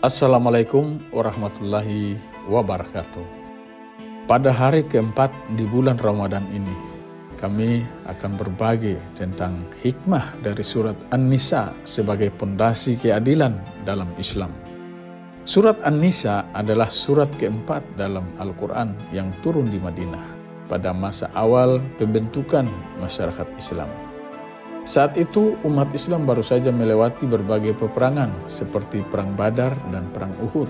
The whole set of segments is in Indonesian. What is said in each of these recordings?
Assalamualaikum warahmatullahi wabarakatuh. Pada hari keempat di bulan Ramadan ini, kami akan berbagi tentang hikmah dari surat An-Nisa sebagai pondasi keadilan dalam Islam. Surat An-Nisa adalah surat keempat dalam Al-Quran yang turun di Madinah pada masa awal pembentukan masyarakat Islam. Saat itu umat Islam baru saja melewati berbagai peperangan seperti Perang Badar dan Perang Uhud.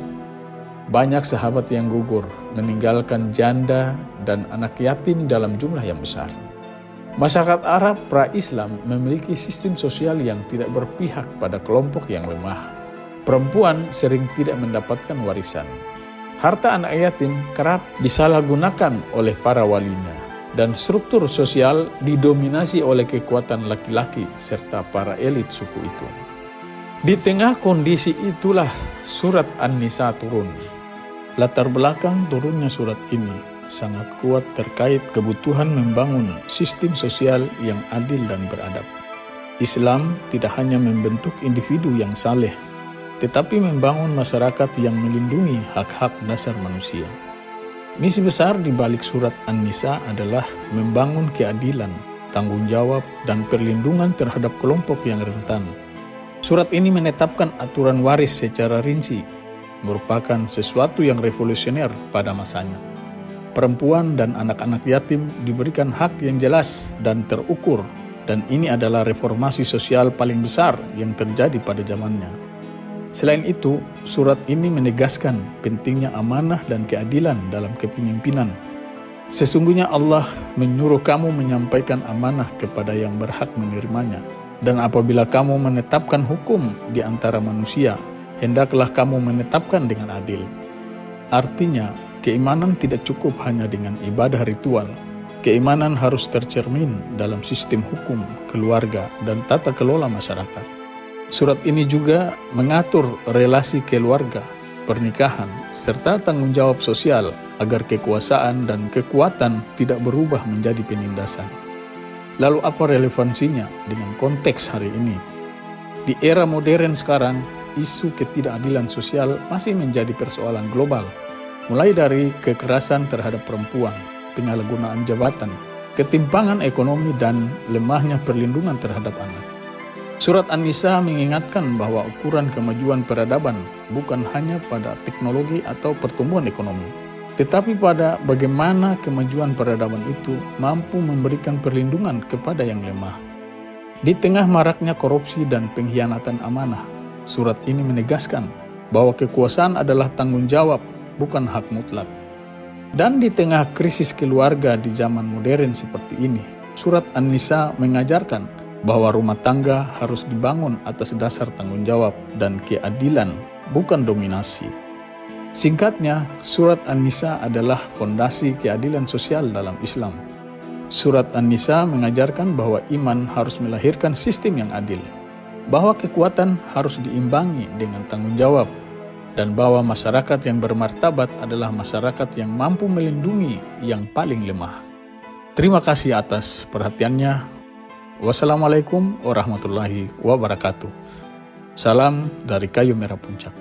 Banyak sahabat yang gugur, meninggalkan janda dan anak yatim dalam jumlah yang besar. Masyarakat Arab pra-Islam memiliki sistem sosial yang tidak berpihak pada kelompok yang lemah. Perempuan sering tidak mendapatkan warisan. Harta anak yatim kerap disalahgunakan oleh para walinya. Dan struktur sosial didominasi oleh kekuatan laki-laki serta para elit suku itu. Di tengah kondisi itulah surat An-Nisa turun. Latar belakang turunnya surat ini sangat kuat terkait kebutuhan membangun sistem sosial yang adil dan beradab. Islam tidak hanya membentuk individu yang saleh, tetapi membangun masyarakat yang melindungi hak-hak dasar manusia. Misi besar di balik surat An-Nisa adalah membangun keadilan, tanggung jawab, dan perlindungan terhadap kelompok yang rentan. Surat ini menetapkan aturan waris secara rinci, merupakan sesuatu yang revolusioner pada masanya. Perempuan dan anak-anak yatim diberikan hak yang jelas dan terukur, dan ini adalah reformasi sosial paling besar yang terjadi pada zamannya. Selain itu, surat ini menegaskan pentingnya amanah dan keadilan dalam kepemimpinan. Sesungguhnya Allah menyuruh kamu menyampaikan amanah kepada yang berhak menerimanya. Dan apabila kamu menetapkan hukum di antara manusia, hendaklah kamu menetapkan dengan adil. Artinya, keimanan tidak cukup hanya dengan ibadah ritual. Keimanan harus tercermin dalam sistem hukum, keluarga, dan tata kelola masyarakat. Surat ini juga mengatur relasi keluarga, pernikahan, serta tanggung jawab sosial agar kekuasaan dan kekuatan tidak berubah menjadi penindasan. Lalu apa relevansinya dengan konteks hari ini? Di era modern sekarang, isu ketidakadilan sosial masih menjadi persoalan global, mulai dari kekerasan terhadap perempuan, penyalahgunaan jabatan, ketimpangan ekonomi, dan lemahnya perlindungan terhadap anak. Surat An-Nisa mengingatkan bahwa ukuran kemajuan peradaban bukan hanya pada teknologi atau pertumbuhan ekonomi, tetapi pada bagaimana kemajuan peradaban itu mampu memberikan perlindungan kepada yang lemah. Di tengah maraknya korupsi dan pengkhianatan amanah, surat ini menegaskan bahwa kekuasaan adalah tanggung jawab, bukan hak mutlak. Dan di tengah krisis keluarga di zaman modern seperti ini, surat An-Nisa mengajarkan bahwa rumah tangga harus dibangun atas dasar tanggung jawab dan keadilan, bukan dominasi. Singkatnya, surat An-Nisa adalah fondasi keadilan sosial dalam Islam. Surat An-Nisa mengajarkan bahwa iman harus melahirkan sistem yang adil, bahwa kekuatan harus diimbangi dengan tanggung jawab, dan bahwa masyarakat yang bermartabat adalah masyarakat yang mampu melindungi yang paling lemah. Terima kasih atas perhatiannya. Wassalamualaikum warahmatullahi wabarakatuh. Salam dari Kayu Merah Puncak.